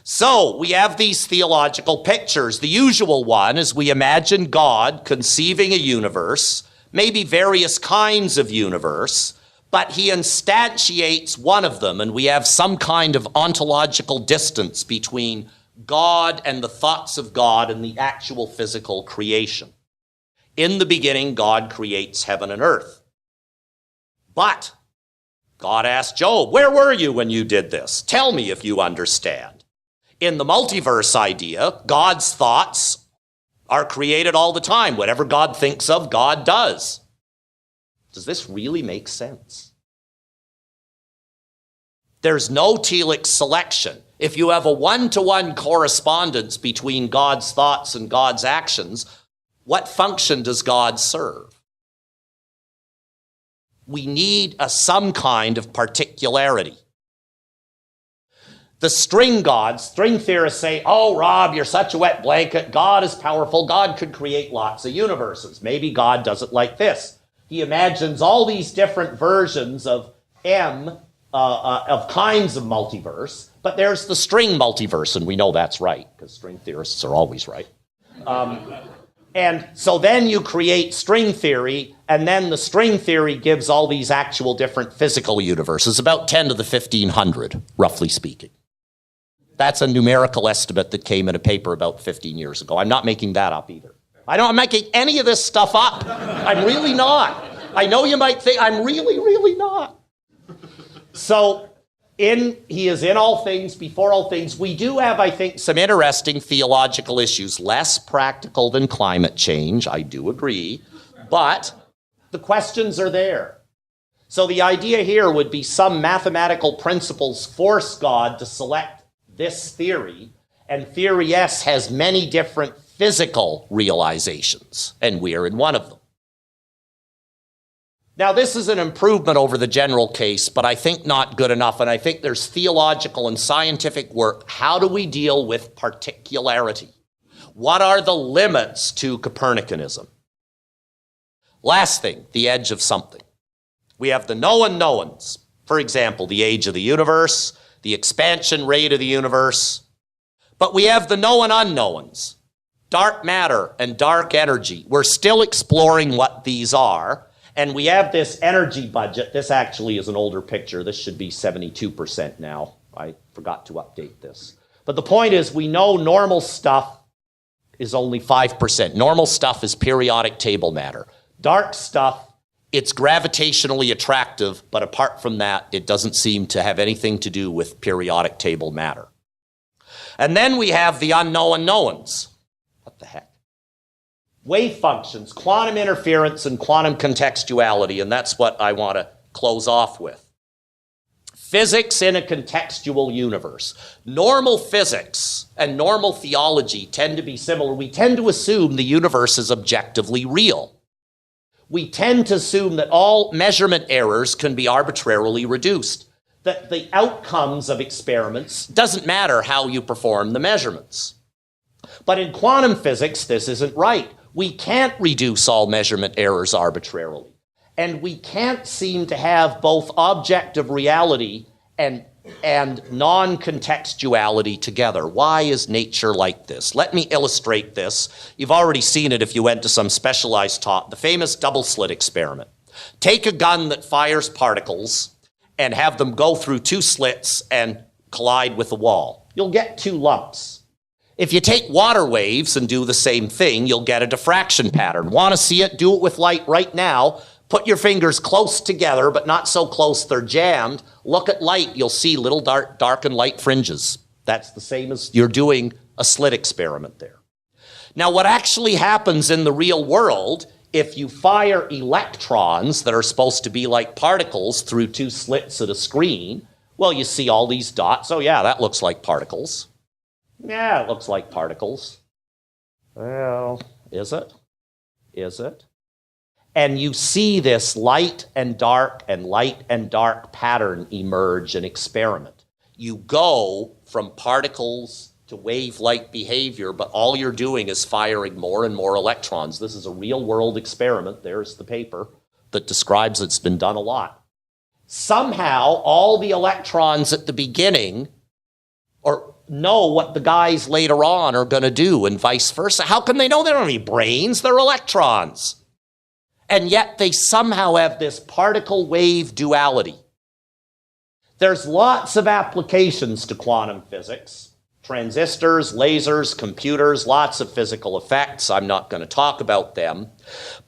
[SPEAKER 1] So we have these theological pictures. The usual one is we imagine God conceiving a universe, maybe various kinds of universe, but he instantiates one of them, and we have some kind of ontological distance between God and the thoughts of God and the actual physical creation. In the beginning, God creates heaven and earth. But God asked Job, where were you when you did this? Tell me if you understand. In the multiverse idea, God's thoughts are created all the time. Whatever God thinks of, God does. Does this really make sense? There's no telic selection. If you have a one-to-one correspondence between God's thoughts and God's actions, what function does God serve? We need some kind of particularity. The string gods, string theorists say, oh, Rob, you're such a wet blanket. God is powerful. God could create lots of universes. Maybe God does it like this. He imagines all these different versions of of kinds of multiverse, but there's the string multiverse, and we know that's right, because string theorists are always right. And so then you create string theory, and then the string theory gives all these actual different physical universes, about 10 to the 1500, roughly speaking. That's a numerical estimate that came in a paper about 15 years ago. I'm not making that up either. I'm making any of this stuff up. I'm really not. I know you might think I'm really, really not. So he is in all things, before all things. We do have, I think, some interesting theological issues, less practical than climate change, I do agree, but the questions are there. So the idea here would be some mathematical principles force God to select this theory, and theory S has many different physical realizations, and we are in one of them. Now, this is an improvement over the general case, but I think not good enough, and I think there's theological and scientific work. How do we deal with particularity? What are the limits to Copernicanism? Last thing, the edge of something. We have the known knowns. For example, the age of the universe, the expansion rate of the universe. But we have the known unknowns, dark matter and dark energy. We're still exploring what these are. And we have this energy budget. This actually is an older picture. This should be 72% now. I forgot to update this. But the point is, we know normal stuff is only 5%. Normal stuff is periodic table matter. Dark stuff, it's gravitationally attractive, but apart from that, it doesn't seem to have anything to do with periodic table matter. And then we have the unknown knowns. What the heck? Wave functions, quantum interference, and quantum contextuality, and that's what I want to close off with. Physics in a contextual universe. Normal physics and normal theology tend to be similar. We tend to assume the universe is objectively real. We tend to assume that all measurement errors can be arbitrarily reduced, that the outcomes of experiments doesn't matter how you perform the measurements. But in quantum physics, this isn't right. We can't reduce all measurement errors arbitrarily. And we can't seem to have both objective reality and non-contextuality together. Why is nature like this? Let me illustrate this. You've already seen it if you went to some specialized talk. The famous double-slit experiment. Take a gun that fires particles and have them go through two slits and collide with the wall. You'll get two lumps. If you take water waves and do the same thing, you'll get a diffraction pattern. Want to see it? Do it with light right now. Put your fingers close together, but not so close they're jammed. Look at light. You'll see little dark and light fringes. That's the same as you're doing a slit experiment there. Now, what actually happens in the real world, if you fire electrons that are supposed to be like particles through two slits at a screen, well, you see all these dots. Oh, yeah, that looks like particles. Yeah, it looks like particles. Well, is it? Is it? And you see this light and dark pattern emerge in experiment. You go from particles to wave-like behavior, but all you're doing is firing more and more electrons. This is a real-world experiment. There's the paper that describes it. It's been done a lot. Somehow, all the electrons at the beginning or know what the guys later on are going to do and vice versa. How can they know? They don't have any brains. They're electrons. And yet they somehow have this particle-wave duality. There's lots of applications to quantum physics. Transistors, lasers, computers, lots of physical effects. I'm not going to talk about them.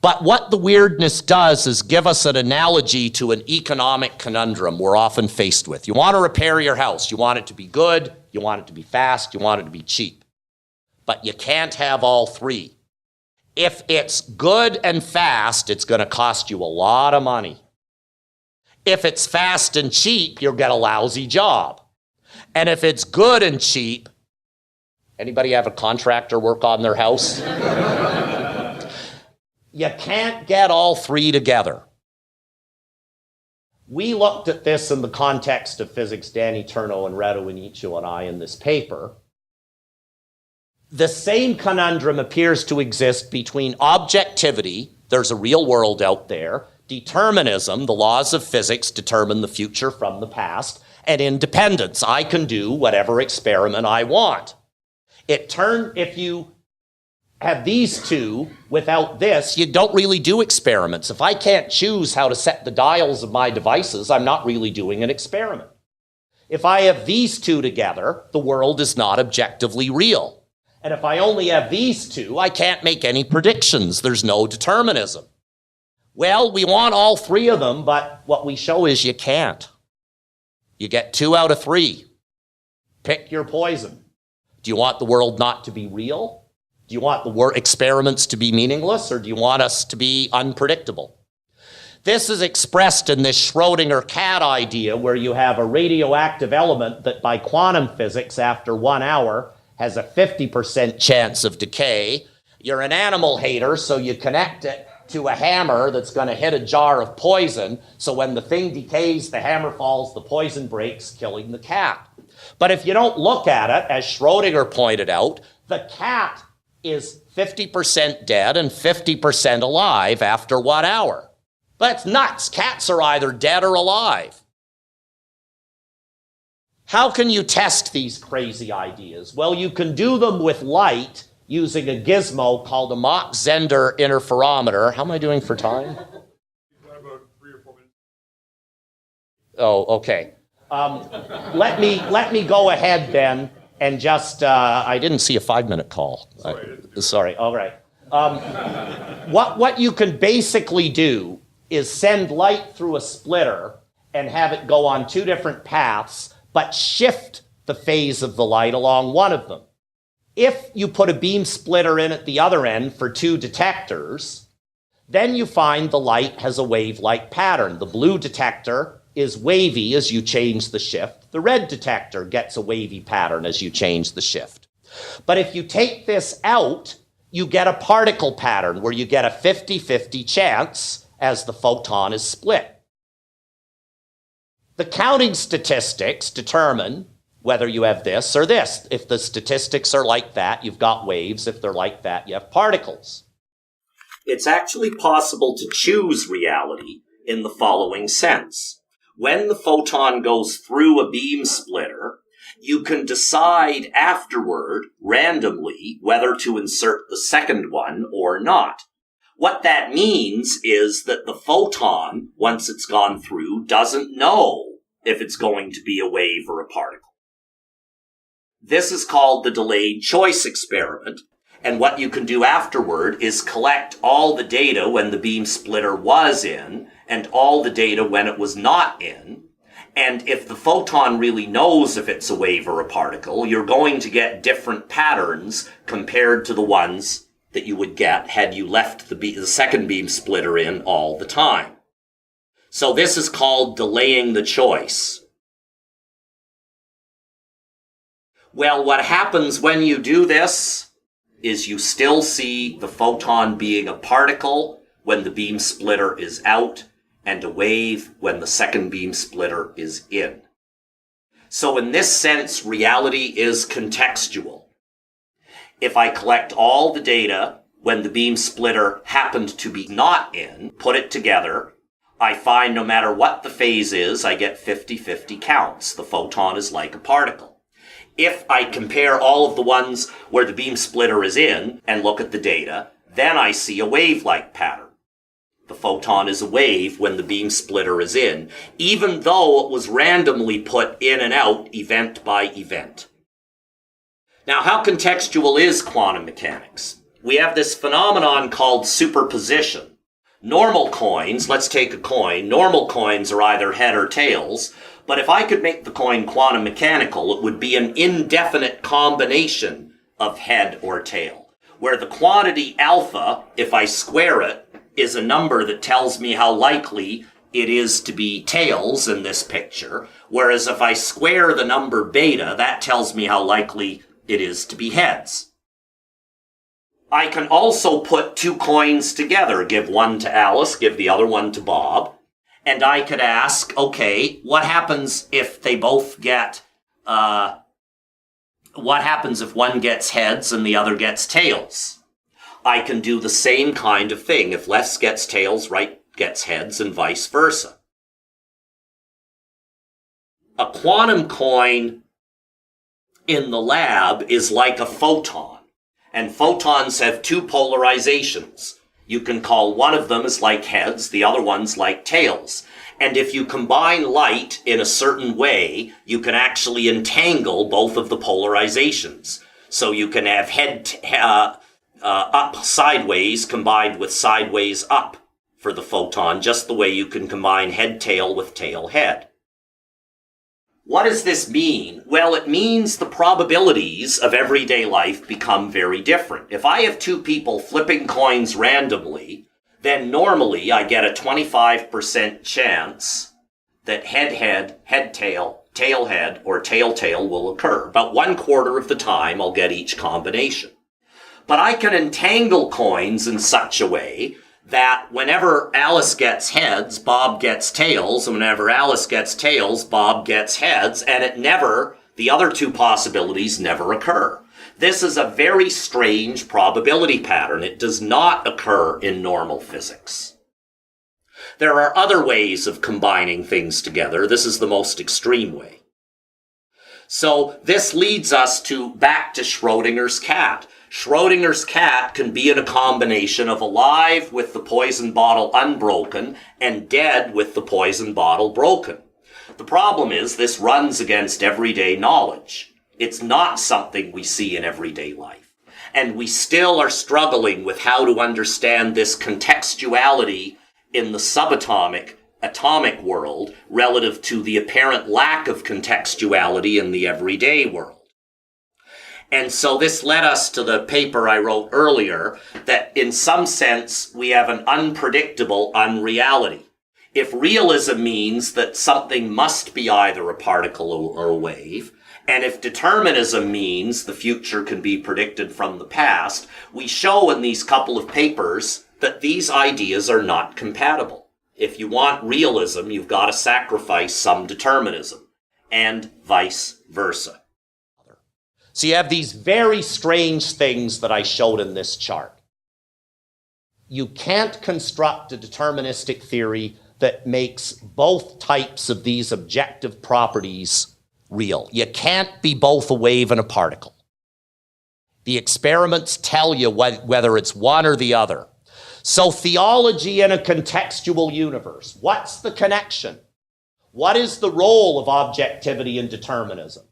[SPEAKER 1] But what the weirdness does is give us an analogy to an economic conundrum we're often faced with. You want to repair your house. You want it to be good. You want it to be fast. You want it to be cheap. But you can't have all three. If it's good and fast, it's going to cost you a lot of money. If it's fast and cheap, you'll get a lousy job. And if it's good and cheap, anybody have a contractor work on their house? You can't get all three together. We looked at this in the context of physics, Danny Turno and Reto Inicho and I in this paper. The same conundrum appears to exist between objectivity, there's a real world out there, determinism, the laws of physics determine the future from the past, and independence. I can do whatever experiment I want. If you have these two without this, you don't really do experiments. If I can't choose how to set the dials of my devices, I'm not really doing an experiment. If I have these two together, the world is not objectively real. And if I only have these two, I can't make any predictions. There's no determinism. Well, we want all three of them, but what we show is you can't. You get 2 out of 3. Pick your poison. Do you want the world not to be real? Do you want the experiments to be meaningless, or do you want us to be unpredictable? This is expressed in this Schrodinger CAD idea where you have a radioactive element that by quantum physics after 1 hour has a 50% chance of decay. You're an animal hater, so you connect it to a hammer that's going to hit a jar of poison, so when the thing decays, the hammer falls, the poison breaks, killing the cat. But if you don't look at it, as Schrodinger pointed out, the cat is 50% dead and 50% alive after 1 hour. That's nuts. Cats are either dead or alive. How can you test these crazy ideas? Well, you can do them with light using a gizmo called a Zehnder Interferometer. How am I doing for time?
[SPEAKER 2] About 3 or 4 minutes.
[SPEAKER 1] Oh, okay. Let me go ahead then and just, I didn't see a 5-minute call. Sorry, all right. What you can basically do is send light through a splitter and have it go on 2 different paths, but shift the phase of the light along one of them. If you put a beam splitter in at the other end for 2 detectors, then you find the light has a wave-like pattern. The blue detector is wavy as you change the shift. The red detector gets a wavy pattern as you change the shift. But if you take this out, you get a particle pattern where you get a 50-50 chance as the photon is split. The counting statistics determine whether you have this or this. If the statistics are like that, you've got waves. If they're like that, you have particles. It's actually possible to choose reality in the following sense. When the photon goes through a beam splitter, you can decide afterward, randomly, whether to insert the second one or not. What that means is that the photon, once it's gone through, doesn't know if it's going to be a wave or a particle. This is called the delayed choice experiment, and what you can do afterward is collect all the data when the beam splitter was in, and all the data when it was not in, and if the photon really knows if it's a wave or a particle, you're going to get different patterns compared to the ones that you would get had you left the second beam splitter in all the time. So this is called delaying the choice. Well, what happens when you do this is you still see the photon being a particle when the beam splitter is out and a wave when the second beam splitter is in. So in this sense, reality is contextual. If I collect all the data when the beam splitter happened to be not in, put it together, I find no matter what the phase is, I get 50-50 counts. The photon is like a particle. If I compare all of the ones where the beam splitter is in and look at the data, then I see a wave-like pattern. The photon is a wave when the beam splitter is in, even though it was randomly put in and out event by event. Now, how contextual is quantum mechanics? We have this phenomenon called superposition. Normal coins, let's take a coin, normal coins are either head or tails, but if I could make the coin quantum mechanical, it would be an indefinite combination of head or tail, where the quantity alpha, if I square it, is a number that tells me how likely it is to be tails in this picture, whereas if I square the number beta, that tells me how likely it is to be heads. I can also put two coins together, give one to Alice, give the other one to Bob, and I could ask, okay, what happens if they both get, what happens if one gets heads and the other gets tails? I can do the same kind of thing. If left gets tails, right gets heads, and vice versa. A quantum coin in the lab is like a photon. And photons have two polarizations. You can call one of them as like heads, the other one's like tails. And if you combine light in a certain way, you can actually entangle both of the polarizations. So you can have head up sideways combined with sideways up for the photon, just the way you can combine head-tail with tail-head. What does this mean? Well, it means the probabilities of everyday life become very different. If I have two people flipping coins randomly, then normally I get a 25% chance that head-head, head-tail, tail-head, or tail-tail will occur. About 1/4 of the time I'll get each combination. But I can entangle coins in such a way that whenever Alice gets heads, Bob gets tails, and whenever Alice gets tails, Bob gets heads, and the other two possibilities never occur. This is a very strange probability pattern. It does not occur in normal physics. There are other ways of combining things together. This is the most extreme way. So this leads us back to Schrodinger's cat. Schrodinger's cat can be in a combination of alive with the poison bottle unbroken and dead with the poison bottle broken. The problem is this runs against everyday knowledge. It's not something we see in everyday life. And we still are struggling with how to understand this contextuality in the atomic world relative to the apparent lack of contextuality in the everyday world. And so this led us to the paper I wrote earlier, that in some sense we have an unpredictable unreality. If realism means that something must be either a particle or a wave, and if determinism means the future can be predicted from the past, we show in these couple of papers that these ideas are not compatible. If you want realism, you've got to sacrifice some determinism, and vice versa. So you have these very strange things that I showed in this chart. You can't construct a deterministic theory that makes both types of these objective properties real. You can't be both a wave and a particle. The experiments tell you whether it's one or the other. So theology in a contextual universe. What's the connection? What is the role of objectivity and determinism?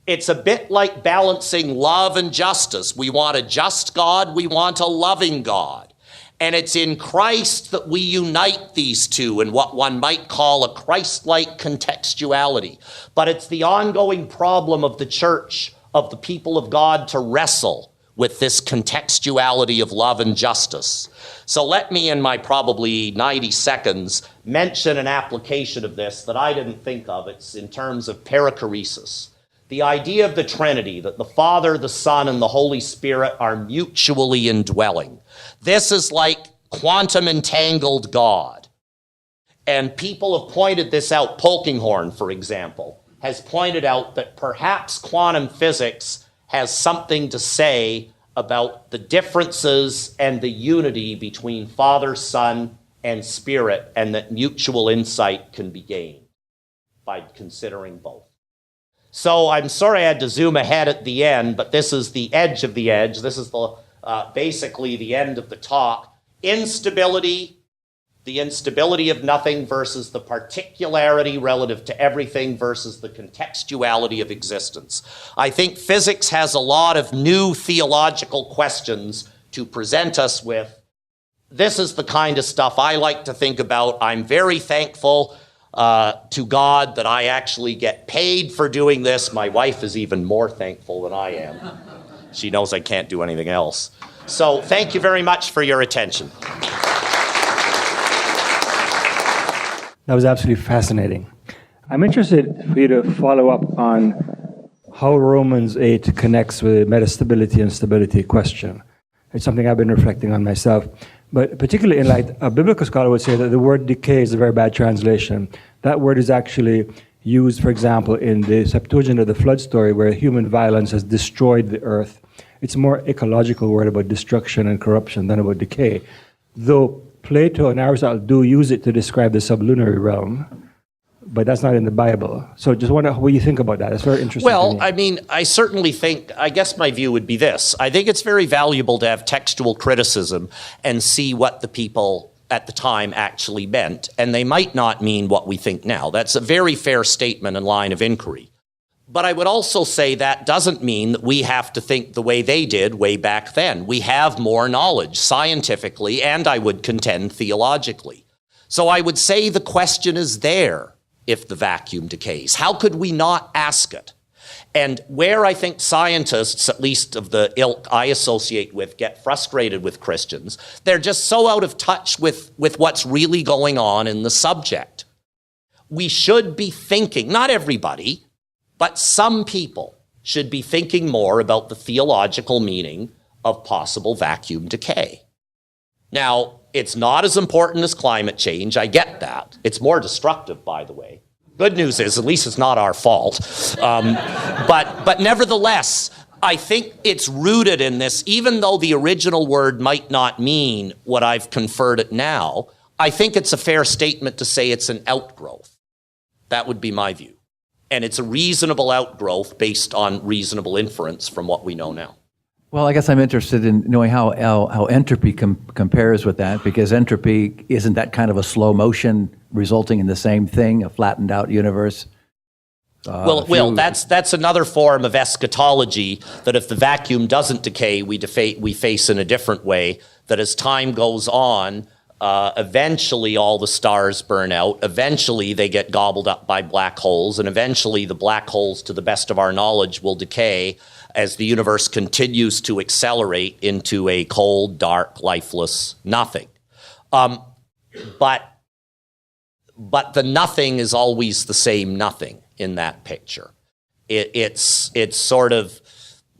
[SPEAKER 1] It's a bit like balancing love and justice. We want a just God, we want a loving God. And it's in Christ that we unite these two in what one might call a Christ-like contextuality. But it's the ongoing problem of the church, of the people of God, to wrestle with this contextuality of love and justice. So let me, in my probably 90 seconds, mention an application of this that I didn't think of. It's in terms of perichoresis. The idea of the Trinity, that the Father, the Son, and the Holy Spirit are mutually indwelling. This is like quantum entangled God. And people have pointed this out. Polkinghorne, for example, has pointed out that perhaps quantum physics has something to say about the differences and the unity between Father, Son, and spirit, and that mutual insight can be gained by considering both. So I'm sorry I had to zoom ahead at the end, but this is the edge of the edge. This is the basically the end of the talk. Instability, the instability of nothing versus the particularity relative to everything versus the contextuality of existence. I think physics has a lot of new theological questions to present us with. This is the kind of stuff I like to think about. I'm very thankful to God that I actually get paid for doing this. My wife is even more thankful than I am. She knows I can't do anything else. So thank you very much for your attention.
[SPEAKER 3] That was absolutely fascinating. I'm interested for you to follow up on how Romans 8 connects with the metastability and stability question. It's something I've been reflecting on myself. But particularly in light, a biblical scholar would say that the word decay is a very bad translation. That word is actually used, for example, in the Septuagint of the flood story where human violence has destroyed the earth. It's a more ecological word about destruction and corruption than about decay. Though Plato and Aristotle do use it to describe the sublunary realm, but that's not in the Bible. So just wonder what you think about that. It's very interesting.
[SPEAKER 1] Well, I mean, I certainly think, I guess my view would be this. I think it's very valuable to have textual criticism and see what the people at the time actually meant, and they might not mean what we think now. That's a very fair statement and line of inquiry. But I would also say that doesn't mean that we have to think the way they did way back then. We have more knowledge scientifically, and I would contend theologically. So I would say the question is there if the vacuum decays. How could we not ask it? And where I think scientists, at least of the ilk I associate with, get frustrated with Christians, they're just so out of touch with what's really going on in the subject. We should be thinking, not everybody, but some people should be thinking more about the theological meaning of possible vacuum decay. Now, it's not as important as climate change. I get that. It's more destructive, by the way. Good news is, at least it's not our fault. But nevertheless, I think it's rooted in this, even though the original word might not mean what I've conferred it now, I think it's a fair statement to say it's an outgrowth. That would be my view. And it's a reasonable outgrowth based on reasonable inference from what we know now.
[SPEAKER 4] Well, I guess I'm interested in knowing how entropy compares with that, because entropy, isn't that kind of a slow motion resulting in the same thing, a flattened out universe?
[SPEAKER 1] Well, that's another form of eschatology, that if the vacuum doesn't decay, we face in a different way, that as time goes on, eventually all the stars burn out, eventually they get gobbled up by black holes, and eventually the black holes, to the best of our knowledge, will decay as the universe continues to accelerate into a cold, dark, lifeless nothing. But the nothing is always the same nothing in that picture. It's sort of,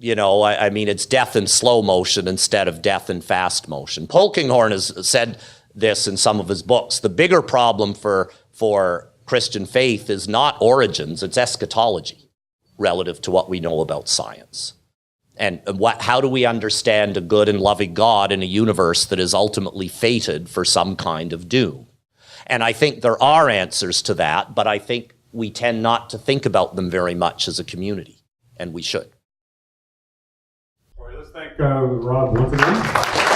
[SPEAKER 1] I mean, it's death in slow motion instead of death in fast motion. Polkinghorne has said this in some of his books. The bigger problem for Christian faith is not origins, it's eschatology relative to what we know about science. And how do we understand a good and loving God in a universe that is ultimately fated for some kind of doom? And I think there are answers to that, but I think we tend not to think about them very much as a community, and we should.
[SPEAKER 2] All right, let's thank Rob once again.